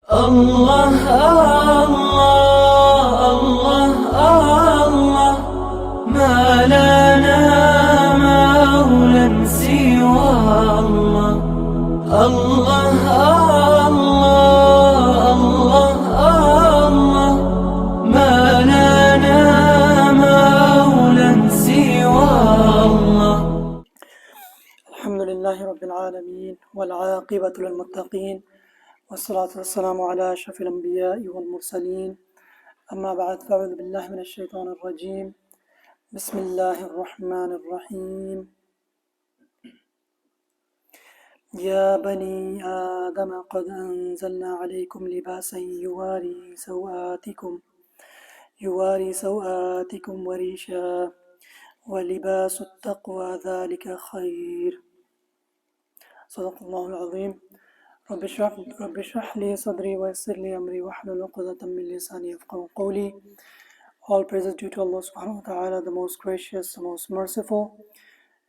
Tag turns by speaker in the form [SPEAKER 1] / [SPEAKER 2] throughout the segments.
[SPEAKER 1] الله الله الله الله ما لنا مولى سوى الله الله الله الله الله ما لنا مولى سوى الله.
[SPEAKER 2] الحمد لله رب العالمين والعاقبة للمتقين والصلاة والسلام على أشرف الأنبياء والمرسلين. أما بعد، فأعوذ بالله من الشيطان الرجيم. بسم الله الرحمن الرحيم. يا بني آدم قد أنزلنا عليكم لباسا يواري سوآتكم وريشا ولباس التقوى ذلك خير. صدق الله العظيم. رب اشرح لي صدري ويسر لي أمري واحلل عقدة من لساني يفقهوا قولي. All praises due to Allah subhanahu wa ta'ala, the most gracious, the most merciful.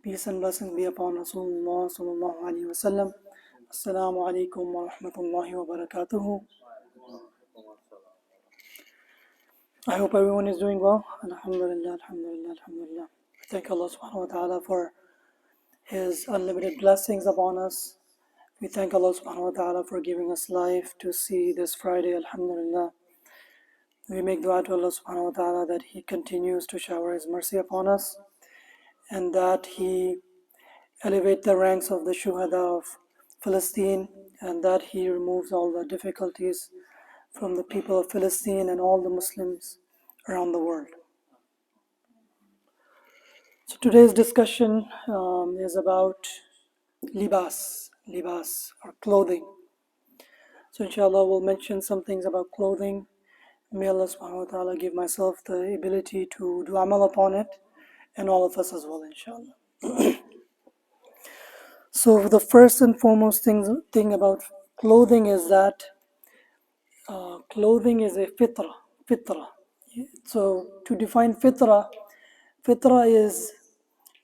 [SPEAKER 2] Peace and blessings be upon Rasulullah sallallahu alayhi wa sallam. Assalamu alaikum wa rahmatullahi wa barakatuhu. I hope everyone is doing well. Alhamdulillah, alhamdulillah, alhamdulillah. Thank Allah subhanahu wa ta'ala for His unlimited blessings upon us. We thank Allah subhanahu wa ta'ala for giving us life to see this Friday, alhamdulillah. We make dua to Allah subhanahu wa ta'ala that He continues to shower His mercy upon us and that He elevate the ranks of the shuhada of Palestine and that He removes all the difficulties from the people of Palestine and all the Muslims around the world. So today's discussion is about libas or clothing. So inshallah we'll mention some things about clothing. May Allah subhanahu wa ta'ala give myself the ability to do amal upon it and all of us as well, inshallah. So the first and foremost thing about clothing is that clothing is a fitra. So to define fitra is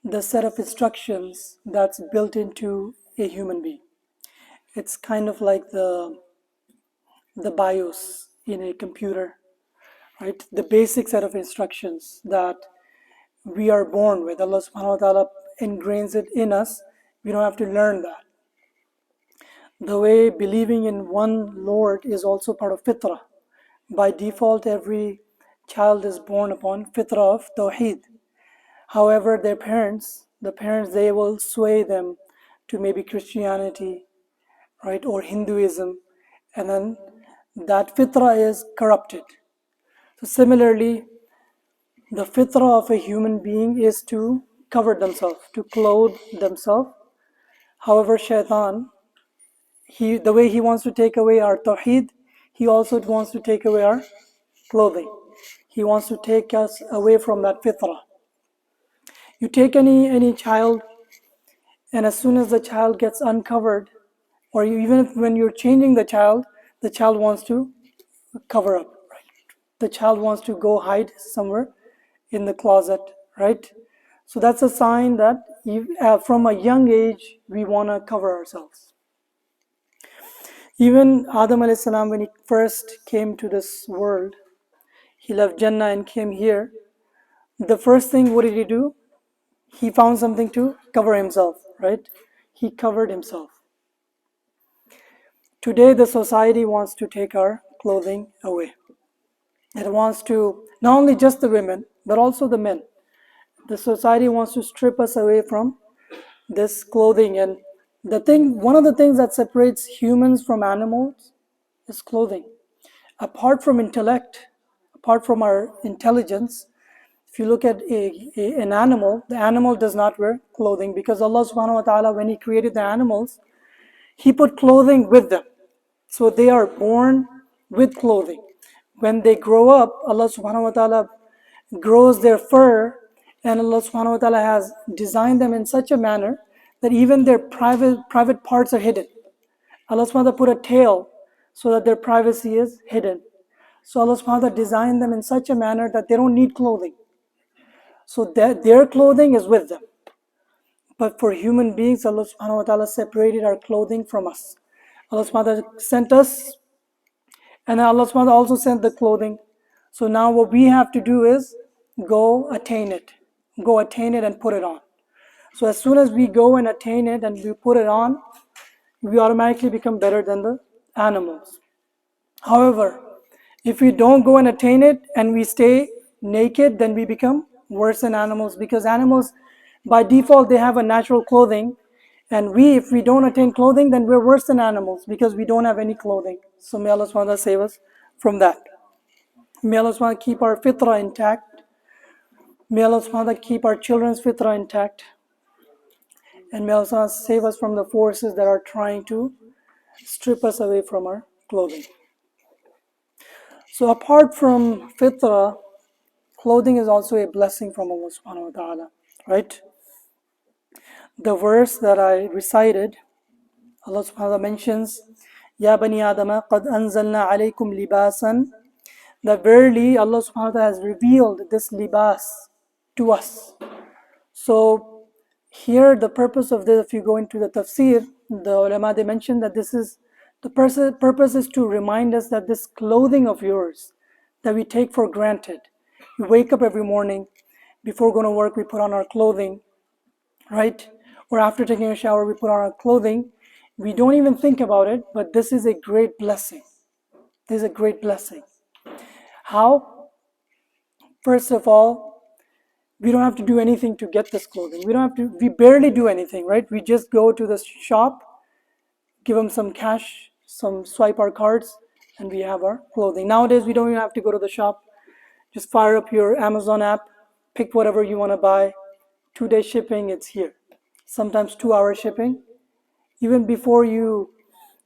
[SPEAKER 2] the set of instructions that's built into a human being. It's kind of like the BIOS in a computer, right? The basic set of instructions that we are born with. Allah subhanahu wa ta'ala ingrains it in us. We don't have to learn that. The way believing in one Lord is also part of fitrah. By default, every child is born upon fitrah of tawheed. However, the parents, they will sway them to maybe Christianity, right, or Hinduism, and then that fitrah is corrupted. So similarly, the fitrah of a human being is to cover themselves, to clothe themselves. However, shaitan, the way he wants to take away our tawheed, he also wants to take away our clothing. He wants to take us away from that fitrah. You take any child, and as soon as the child gets uncovered, or even when you're changing the child wants to cover up, right? The child wants to go hide somewhere in the closet, right? So that's a sign that from a young age, we want to cover ourselves. Even Adam alayhi salam, when he first came to this world, he left Jannah and came here. The first thing, what did he do? He found something to cover himself, right? He covered himself. Today, the society wants to take our clothing away. It wants to, not only just the women, but also the men. The society wants to strip us away from this clothing. And one of the things that separates humans from animals is clothing. Apart from intellect, apart from our intelligence, if you look at an animal, the animal does not wear clothing because Allah subhanahu wa ta'ala, when He created the animals, He put clothing with them. So they are born with clothing. When they grow up, Allah subhanahu wa ta'ala grows their fur, and Allah subhanahu wa ta'ala has designed them in such a manner that even their private parts are hidden. Allah subhanahu wa ta'ala put a tail so that their privacy is hidden. So Allah subhanahu wa ta'ala designed them in such a manner that they don't need clothing. So their clothing is with them. But for human beings, Allah subhanahu wa ta'ala separated our clothing from us. Allah subhanahu wa ta'ala sent us And then Allah subhanahu wa ta'ala also sent the clothing. So now what we have to do is go attain it. Go attain it and put it on. So as soon as we go and attain it and we put it on, we automatically become better than the animals. However, if we don't go and attain it and we stay naked, then we become worse than animals, because animals, by default, they have a natural clothing. And if we don't attain clothing, then we're worse than animals because we don't have any clothing. So may Allah subhanahu wa ta'ala save us from that. May Allah subhanahu wa ta'ala keep our fitrah intact. May Allah subhanahu wa ta'ala keep our children's fitrah intact. And may Allah subhanahu wa ta'ala save us from the forces that are trying to strip us away from our clothing. So apart from fitrah, clothing is also a blessing from Allah subhanahu wa ta'ala, right? The verse that I recited, Allah subhanahu wa ta'ala mentions, Ya bani Adama qad anzalna alaykum libasan, that verily Allah subhanahu wa ta'ala has revealed this libas to us. So here the purpose of this, if you go into the tafsir, the ulama, they mention that this is, the purpose is to remind us that this clothing of yours that we take for granted, we wake up every morning, before going to work we put on our clothing, right? Or after taking a shower we put on our clothing. We don't even think about it, but this is a great blessing. This is a great blessing. How? First of all, we don't have to do anything to get this clothing. We barely do anything, right? We just go to the shop, give them some cash, swipe our cards, and we have our clothing. Nowadays, we don't even have to go to the shop. Just fire up your Amazon app, pick whatever you want to buy. 2-day shipping, it's here. Sometimes 2-hour shipping. Even before you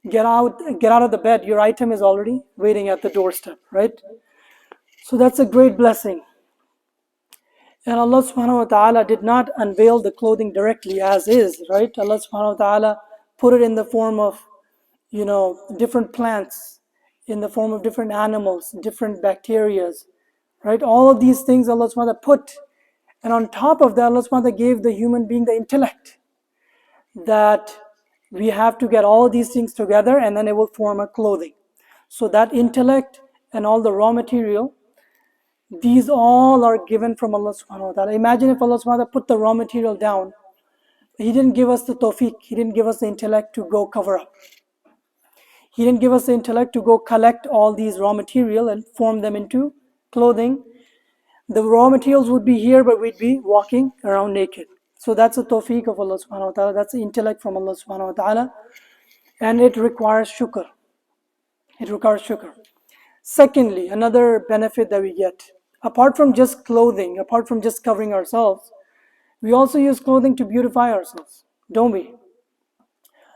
[SPEAKER 2] get out of the bed, your item is already waiting at the doorstep, right? So that's a great blessing. And Allah subhanahu wa ta'ala did not unveil the clothing directly as is, right? Allah subhanahu wa ta'ala put it in the form of, different plants, in the form of different animals, different bacterias, right? All of these things Allah subhanahu wa ta'ala put. And on top of that, Allah subhanahu wa ta'ala gave the human being the intellect, that we have to get all of these things together and then it will form a clothing. So that intellect and all the raw material, these all are given from Allah subhanahu wa ta'ala. Imagine if Allah subhanahu wa ta'ala put the raw material down. He didn't give us the tawfiq. He didn't give us the intellect to go cover up. He didn't give us the intellect to go collect all these raw material and form them into clothing. The raw materials would be here, but we'd be walking around naked. So that's the tawfiq of Allah subhanahu wa ta'ala. That's the intellect from Allah subhanahu wa ta'ala. And it requires shukr. It requires shukr. Secondly, another benefit that we get, apart from just clothing, apart from just covering ourselves, we also use clothing to beautify ourselves, don't we?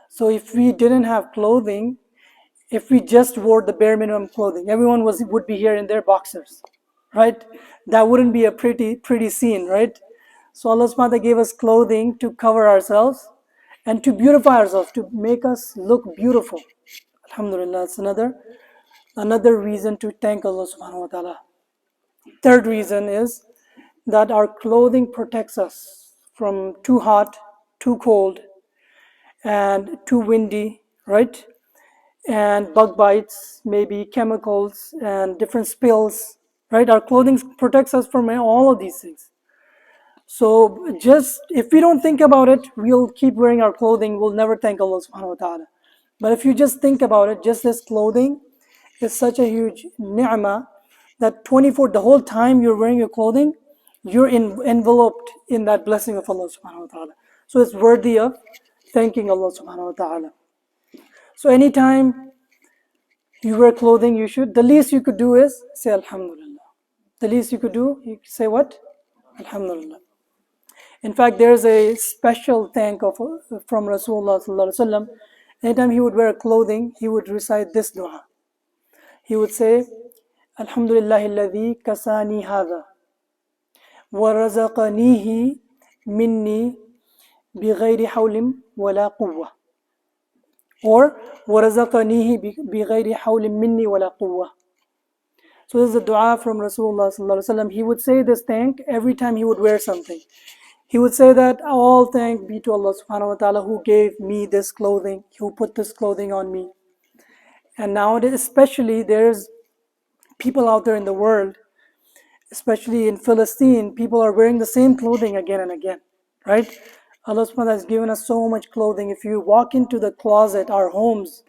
[SPEAKER 2] So if we didn't have clothing, if we just wore the bare minimum clothing, everyone would be here in their boxers, right? That wouldn't be a pretty scene, right? So Allah subhanahu wa ta'ala gave us clothing to cover ourselves and to beautify ourselves, to make us look beautiful. Alhamdulillah, that's another reason to thank Allah subhanahu wa ta'ala. Third reason is that our clothing protects us from too hot, too cold, and too windy, right? And bug bites, maybe chemicals and different spills, right? Our clothing protects us from all of these things. So just, if we don't think about it, we'll keep wearing our clothing, we'll never thank Allah subhanahu wa ta'ala. But if you just think about it, just this clothing is such a huge ni'mah that the whole time you're wearing your clothing, you're enveloped in that blessing of Allah subhanahu wa ta'ala. So it's worthy of thanking Allah subhanahu wa ta'ala. So anytime you wear clothing, the least you could do is say Alhamdulillah. The least you could do, you say what? Alhamdulillah. In fact, there's a special thank from Rasulullah sallallahu alaihi wasallam. Anytime he would wear clothing, he would recite this dua. He would say, Alhamdulillahi alladhi kasani hadha wa razaqanihi minni bighayri hawlim wala quwwah. Or وَرَزَقَنِيهِ بِغَيْرِ حَوْلٍ مِّنِّي وَلَا قُوَّةٍ. So this is a dua from Rasulullah sallallahu alaihi wasallam. He would say this thank every time he would wear something. He would say that all thank be to Allah subhanahu wa ta'ala who gave me this clothing, who put this clothing on me. And nowadays, especially, there's people out there in the world, especially in Palestine, people are wearing the same clothing again and again, right? Allah subhanahu wa ta'ala has given us so much clothing. If you walk into the closet, our homes,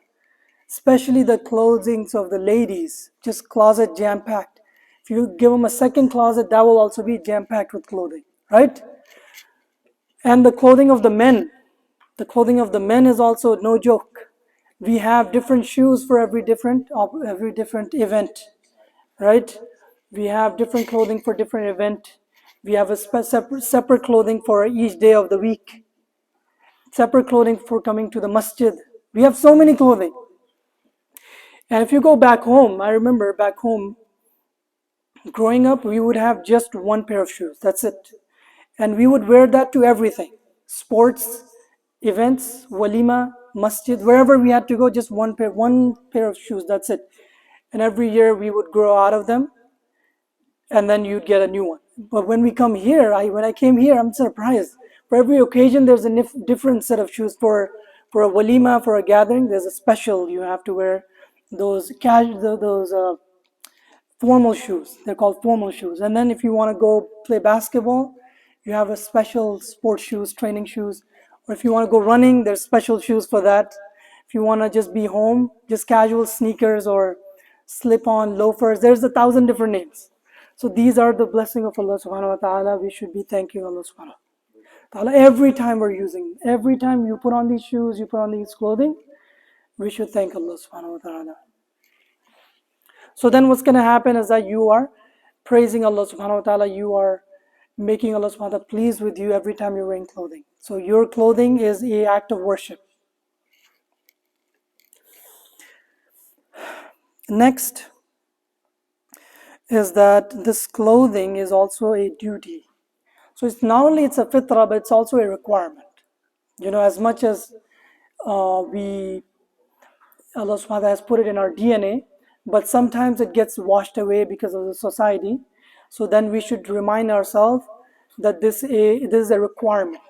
[SPEAKER 2] especially the clothings of the ladies, just closet jam packed. If you give them a second closet, that will also be jam packed with clothing, right? And the clothing of the men is also no joke. We have different shoes for every different event, right? We have different clothing for different event. We have a separate clothing for each day of the week, separate clothing for coming to the masjid. We have so many clothing. And if you go back home, I remember back home, growing up, we would have just one pair of shoes. That's it. And we would wear that to everything: sports, events, walima, masjid, wherever we had to go, just one pair of shoes. That's it. And every year we would grow out of them, and then you'd get a new one. But when we come here, when I came here, I'm surprised. For every occasion, there's a different set of shoes. For a walima, for a gathering, there's a special. You have to wear those formal shoes. They're called formal shoes. And then if you want to go play basketball, you have a special sports shoes, training shoes. Or if you want to go running, there's special shoes for that. If you want to just be home, just casual sneakers or slip-on loafers, there's 1,000 different names. So these are the blessing of Allah subhanahu wa ta'ala. We should be thanking Allah subhanahu wa ta'ala every time every time you put on these shoes, you put on these clothing, we should thank Allah subhanahu wa ta'ala. So then what's going to happen is that you are praising Allah subhanahu wa ta'ala, you are making Allah subhanahu wa ta'ala pleased with you every time you're wearing clothing. So your clothing is an act of worship. Next is that this clothing is also a duty. So it's not only it's a fitrah, but it's also a requirement. As much as Allah subhanahu wa ta'ala has put it in our DNA, but sometimes it gets washed away because of the society. So then we should remind ourselves that this is a requirement.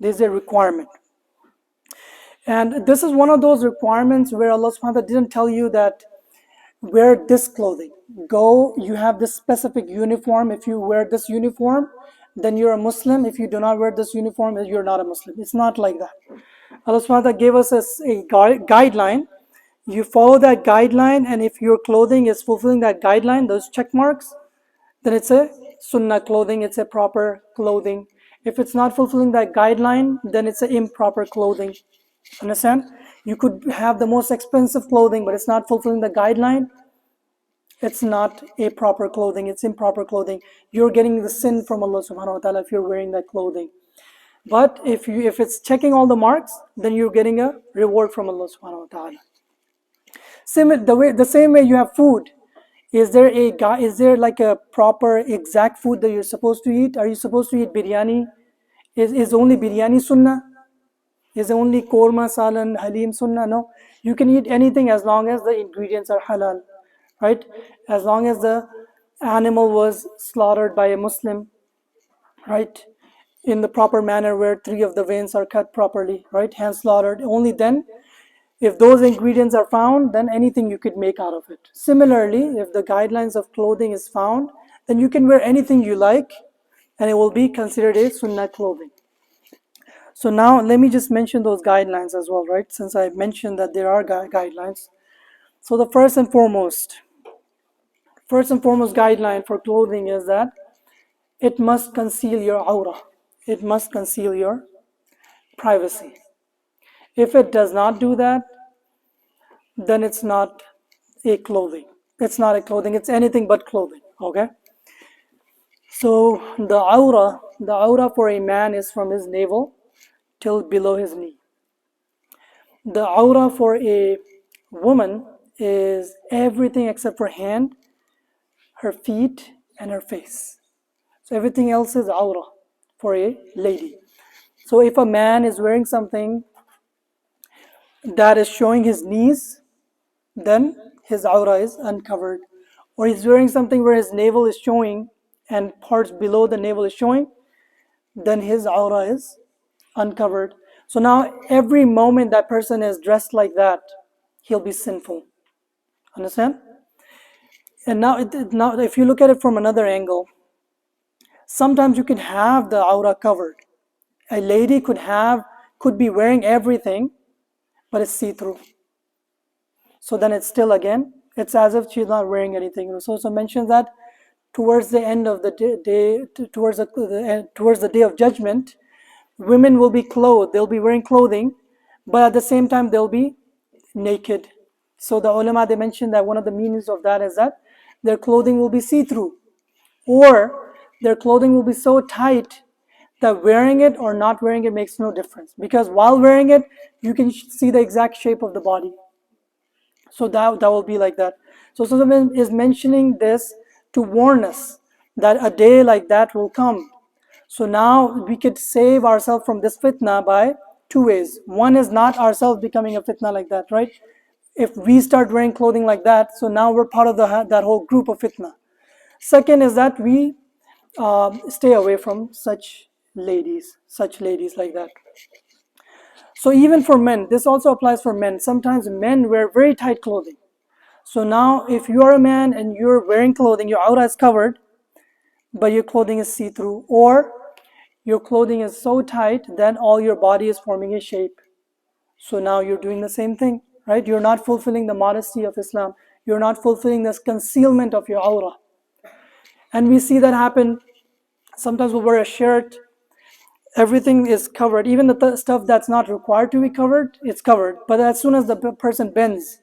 [SPEAKER 2] This is a requirement. And this is one of those requirements where Allah subhanahu wa ta'ala didn't tell you that wear this clothing. Go, you have this specific uniform. If you wear this uniform, then you're a Muslim. If you do not wear this uniform, you're not a Muslim. It's not like that. Allah subhanahu wa ta'ala gave us a guideline. You follow that guideline, and if your clothing is fulfilling that guideline, those check marks, then it's a sunnah clothing, it's a proper clothing. If it's not fulfilling that guideline, then it's an improper clothing. Understand? You could have the most expensive clothing, but it's not fulfilling the guideline. It's not a proper clothing, it's improper clothing. You're getting the sin from Allah subhanahu wa ta'ala if you're wearing that clothing. But if it's checking all the marks, then you're getting a reward from Allah subhanahu wa ta'ala. The same way you have food. Is there like a proper exact food that you're supposed to eat? Are you supposed to eat biryani? Is only biryani sunnah? Is only korma, salan, halim sunnah? No. You can eat anything as long as the ingredients are halal, right? As long as the animal was slaughtered by a Muslim, right? In the proper manner where 3 of the veins are cut properly, right? Hand slaughtered. Only then, if those ingredients are found, then anything you could make out of it. Similarly, if the guidelines of clothing is found, then you can wear anything you like, and it will be considered a sunnah clothing. So now let me just mention those guidelines as well, right? Since I mentioned that there are guidelines. So the first and foremost guideline for clothing is that it must conceal your aura. It must conceal your privacy. If it does not do that, then it's not a clothing. It's not a clothing, it's anything but clothing, okay? So the aura for a man is from his navel till below his knee. The aura for a woman is everything except for hand, her feet, and her face. So everything else is aura for a lady. So if a man is wearing something that is showing his knees, then his aura is uncovered. Or he's wearing something where his navel is showing and parts below the navel is showing, then his aura is uncovered. So now every moment that person is dressed like that, he'll be sinful. Understand? And now if you look at it from another angle, sometimes you can have the aura covered. A lady could be wearing everything, but it's see-through. So then it's still, again, it's as if she's not wearing anything. Rasulullah mentions that towards the end of the day, towards the day of judgment, women will be clothed. They'll be wearing clothing, but at the same time they'll be naked. So the ulama, they mentioned that one of the meanings of that is that their clothing will be see-through, or their clothing will be so tight that wearing it or not wearing it makes no difference, because while wearing it you can see the exact shape of the body. So that will be like that. So Solomon is mentioning this to warn us that a day like that will come. So now we could save ourselves from this fitna by two ways. One is not ourselves becoming a fitna like that, right? If we start wearing clothing like that, so now we're part of that whole group of fitna. Second is that we stay away from such ladies like that. So even for men, this also applies for men. Sometimes men wear very tight clothing. So now if you are a man and you're wearing clothing, your aura is covered, but your clothing is see-through, or your clothing is so tight that all your body is forming a shape. So now you're doing the same thing, right? You're not fulfilling the modesty of Islam. You're not fulfilling this concealment of your aura. And we see that happen. Sometimes we'll wear a shirt, everything is covered. Even the stuff that's not required to be covered, it's covered. But as soon as the person bends,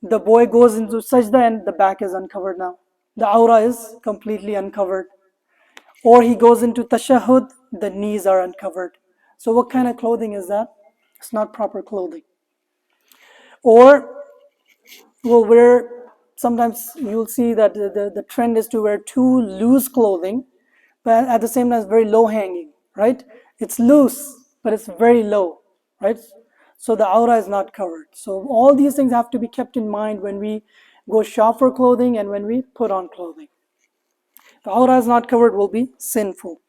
[SPEAKER 2] the boy goes into sajda and the back is uncovered now. The aura is completely uncovered. Or he goes into tashahud, the knees are uncovered. So what kind of clothing is that? It's not proper clothing. Or we'll wear, sometimes you'll see that the trend is to wear too loose clothing, but at the same time it's very low hanging, right? It's loose, but it's very low, right? So the aura is not covered. So all these things have to be kept in mind when we go shop for clothing and when we put on clothing. The aura is not covered will be sinful.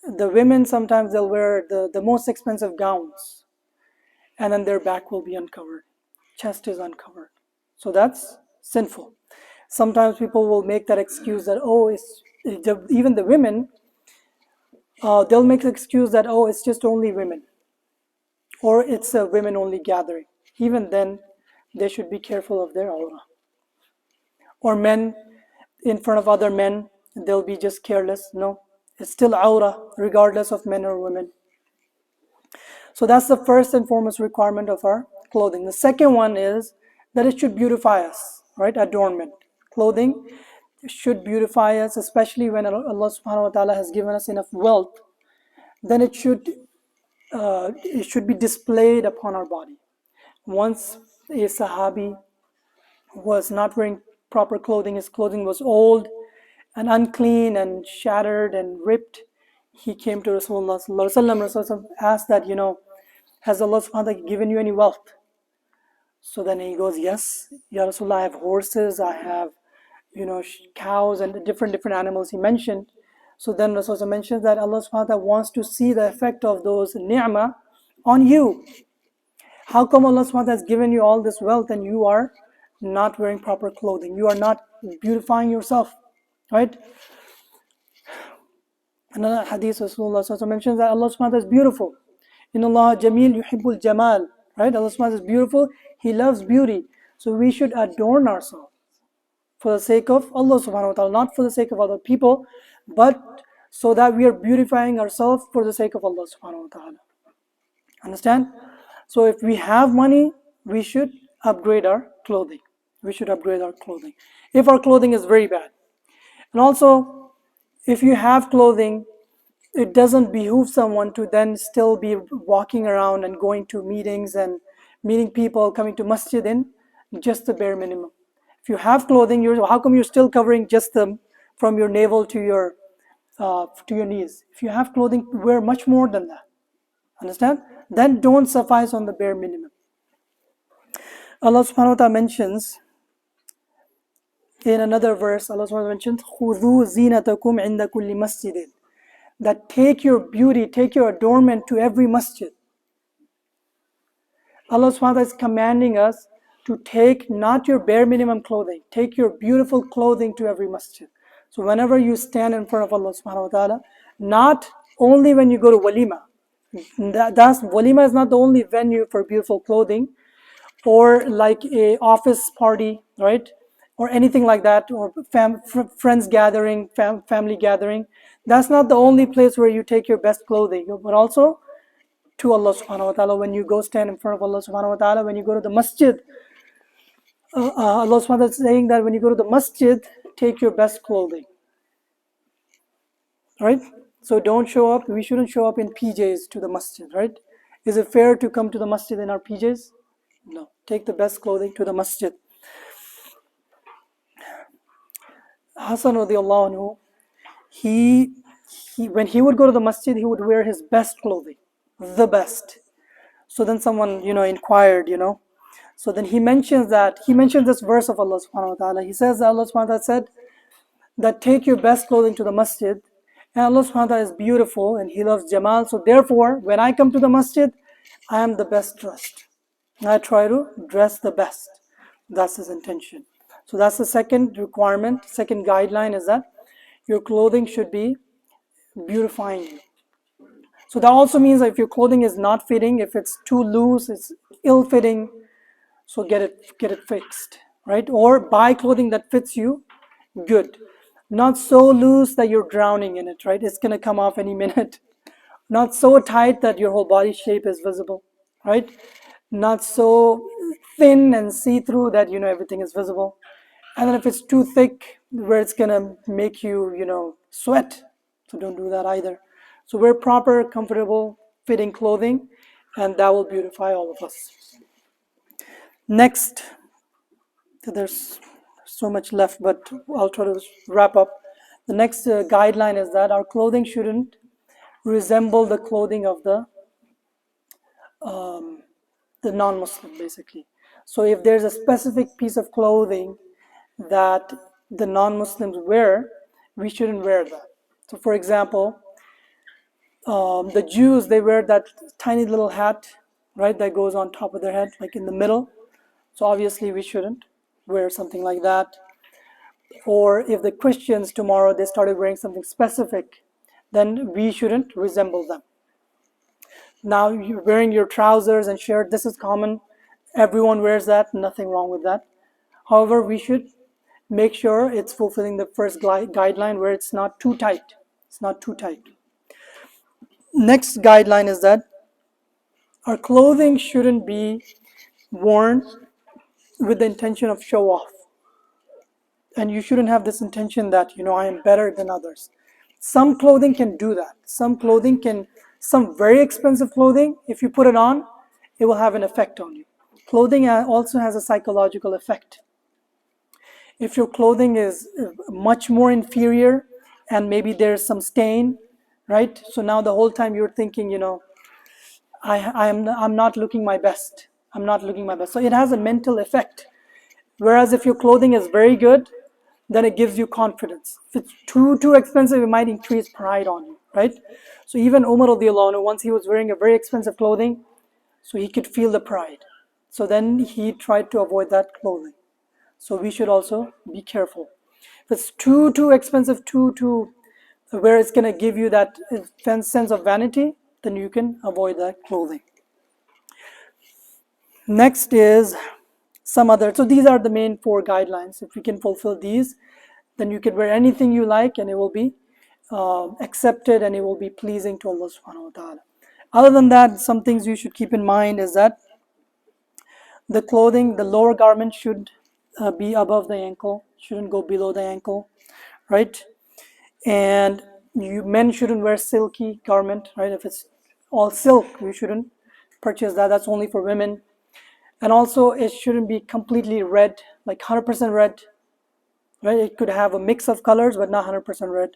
[SPEAKER 2] The women, sometimes they'll wear the most expensive gowns, and then their back will be uncovered, chest is uncovered. So that's sinful. Sometimes people will make that excuse that, oh, even the women, they'll make the excuse that, oh, it's just only women, or it's a women only gathering. Even then, they should be careful of their aura. Or men, in front of other men, they'll be just careless. No, it's still aura, regardless of men or women. So that's the first and foremost requirement of our clothing. The second one is that it should beautify us, right? Adornment. Clothing should beautify us, especially when Allah subhanahu wa ta'ala has given us enough wealth. Then it should be displayed upon our body. Once a Sahabi was not wearing proper clothing, his clothing was old and unclean and shattered and ripped. He came to Rasulullah sallallahu alaihi wasallam. Rasulullah asked that, has Allah subhanahu wa ta'ala given you any wealth? So then he goes, yes, Ya Rasulullah, I have horses, I have, cows and different animals he mentioned. So then Rasulullah mentions that Allah subhanahu wa ta'ala wants to see the effect of those ni'mah on you. How come Allah subhanahu wa ta'ala has given you all this wealth and you are not wearing proper clothing? You are not beautifying yourself, right? Another hadith, Rasulullah mentions that Allah subhanahu wa ta'ala is beautiful. Inna Allah jameel yuhibbul jamal. Right? Allah subhanahu wa ta'ala is beautiful. He loves beauty. So we should adorn ourselves for the sake of Allah subhanahu wa ta'ala, not for the sake of other people, but so that we are beautifying ourselves for the sake of Allah subhanahu wa ta'ala. Understand? So if we have money, we should upgrade our clothing. We should upgrade our clothing. If our clothing is very bad. And also, if you have clothing, it doesn't behoove someone to then still be walking around and going to meetings and meeting people, coming to masjid in just the bare minimum. If you have clothing, how come you're still covering just from your navel to your knees? If you have clothing, wear much more than that. Understand? Then don't suffice on the bare minimum. Allah subhanahu wa ta'ala mentions In another verse, Allah SWT mentions, خُذُوا زِينَتَكُمْ عِنْدَ كُلِّ مَسْجِدٍ, that take your beauty, take your adornment to every masjid. Allah SWT is commanding us to take not your bare minimum clothing, take your beautiful clothing to every masjid. So whenever you stand in front of Allah subhanahu wa ta'ala, not only when you go to walima, walima is not the only venue for beautiful clothing, or like a office party, right? Or anything like that, or friends gathering, family gathering. That's not the only place where you take your best clothing, but also to Allah subhanahu wa ta'ala. When you go stand in front of Allah subhanahu wa ta'ala, when you go to the masjid, Allah subhanahu wa ta'ala is saying that when you go to the masjid, take your best clothing, right? So don't show up, we shouldn't show up in PJs to the masjid, right? Is it fair to come to the masjid in our PJs? No, take the best clothing to the masjid. Hassan radiallahu anhu, he when he would go to the masjid, he would wear his best clothing, the best. So then someone, inquired, So then he mentions this verse of Allah subhanahu wa ta'ala. He says that Allah subhanahu wa ta'ala said that take your best clothing to the masjid. And Allah subhanahu wa ta'ala is beautiful and He loves Jamal. So therefore, when I come to the masjid, I am the best dressed. And I try to dress the best. That's His intention. So that's the second requirement, second guideline, is that your clothing should be beautifying you. So that also means that if your clothing is not fitting, if it's too loose, it's ill-fitting, so get it fixed, right? Or buy clothing that fits you good. Not so loose that you're drowning in it, right? It's going to come off any minute. Not so tight that your whole body shape is visible, right? Not so thin and see-through that, everything is visible. And then if it's too thick, where it's going to make you, sweat. So don't do that either. So wear proper, comfortable, fitting clothing, and that will beautify all of us. Next, there's so much left, but I'll try to wrap up. The next guideline is that our clothing shouldn't resemble the clothing of the non-Muslim, basically. So if there's a specific piece of clothing that the non-Muslims wear, we shouldn't wear that. So for example, the Jews, they wear that tiny little hat, right, that goes on top of their head, like in the middle. So obviously we shouldn't wear something like that. Or if the Christians tomorrow, they started wearing something specific, then we shouldn't resemble them. Now you're wearing your trousers and shirt, this is common. Everyone wears that, nothing wrong with that. However, we should make sure it's fulfilling the first guideline where it's not too tight. It's not too tight. Next guideline is that our clothing shouldn't be worn with the intention of show off. And you shouldn't have this intention that, I am better than others. Some clothing can do that. Some very expensive clothing, if you put it on, it will have an effect on you. Clothing also has a psychological effect. If your clothing is much more inferior and maybe there's some stain, right? So now the whole time you're thinking, I'm not looking my best. I'm not looking my best. So it has a mental effect. Whereas if your clothing is very good, then it gives you confidence. If it's too expensive, it might increase pride on you, right? So even Umar radiallahu anhu, once he was wearing a very expensive clothing, so he could feel the pride. So then he tried to avoid that clothing. So we should also be careful. If it's too expensive, where it's going to give you that sense of vanity, then you can avoid that clothing. Next is some other. So these are the main 4 guidelines. If we can fulfill these, then you can wear anything you like and it will be accepted and it will be pleasing to Allah subhanahu wa ta'ala. Other than that, some things you should keep in mind is that the clothing, the lower garment should be above the ankle, shouldn't go below the ankle, right? And men shouldn't wear silky garment, right? If it's all silk, you shouldn't purchase that. That's only for women. And also it shouldn't be completely red, like 100% red, right? It could have a mix of colors, but not 100% red.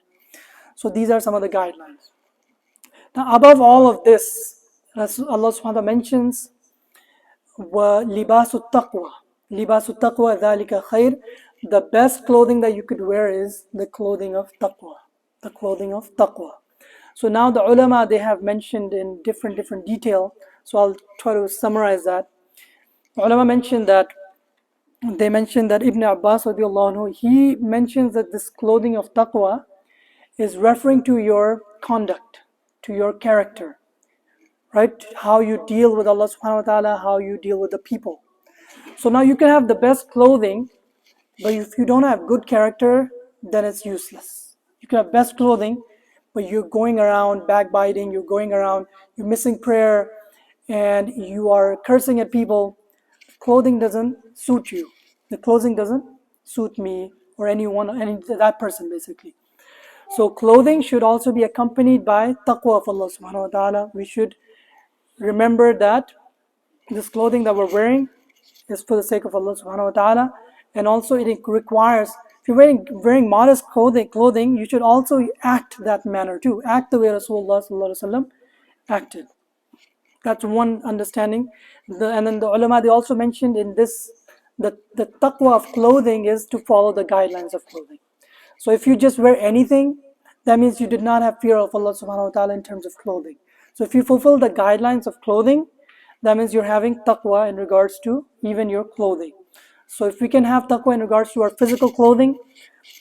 [SPEAKER 2] So these are some of the guidelines. Now above all of this, Allah subhanahu wa ta'ala mentions وَلِبَاسُ التَّقْوَى لِبَاسُ التَّقْوَى ذَلِكَ خَيْرٌ. the best clothing that you could wear is the clothing of taqwa. The clothing of taqwa. So now the ulama, they have mentioned in different detail. So I'll try to summarize that. Ulama mentioned that Ibn Abbas radiallahu anhu, he mentions that this clothing of taqwa is referring to your conduct, to your character, right? How you deal with Allah subhanahu wa ta'ala, how you deal with the people. So now you can have the best clothing, but if you don't have good character, then it's useless. You can have best clothing, but you're going around backbiting, you're missing prayer, and you are cursing at people. Clothing doesn't suit you. The clothing doesn't suit me or that person basically. So clothing should also be accompanied by taqwa of Allah subhanahu wa ta'ala. We should remember that this clothing that we're wearing is for the sake of Allah subhanahu wa ta'ala, and also it requires, if you're wearing modest clothing, you should also act that manner too. Act the way Rasulullah sallallahu alaihi wasallam acted. That's one understanding. And then the ulama, they also mentioned in this, the taqwa of clothing is to follow the guidelines of clothing. So if you just wear anything, that means you did not have fear of Allah subhanahu wa ta'ala in terms of clothing. So if you fulfill the guidelines of clothing, that means you're having taqwa in regards to even your clothing. So if we can have taqwa in regards to our physical clothing,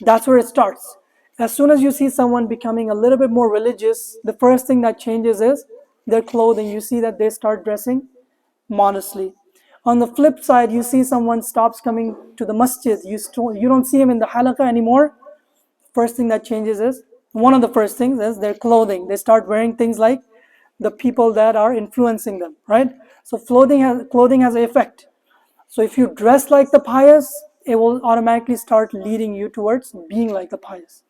[SPEAKER 2] that's where it starts. As soon as you see someone becoming a little bit more religious, the first thing that changes is their clothing. You see that they start dressing modestly. On the flip side, you see someone stops coming to the masjid. You don't see him in the halaqah anymore. First thing that changes is, one of the first things is their clothing. They start wearing things like the people that are influencing them, right? So clothing has an effect. So if you dress like the pious, it will automatically start leading you towards being like the pious.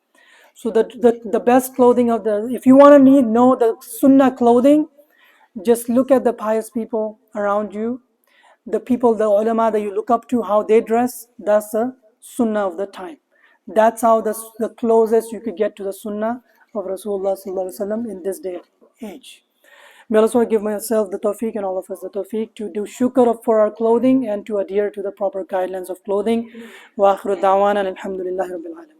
[SPEAKER 2] So the best clothing if you want to know the sunnah clothing, just look at the pious people around you, the people, the ulama that you look up to, how they dress. That's the sunnah of the time. That's how the closest you could get to the sunnah of Rasulullah sallallahu alaihi wasallam in this day and age. May Allah give myself the tawfiq and all of us the tawfiq to do shukr for our clothing and to adhere to the proper guidelines of clothing. Wa akhiru da'wana alhamdulillahi rabbil alamin.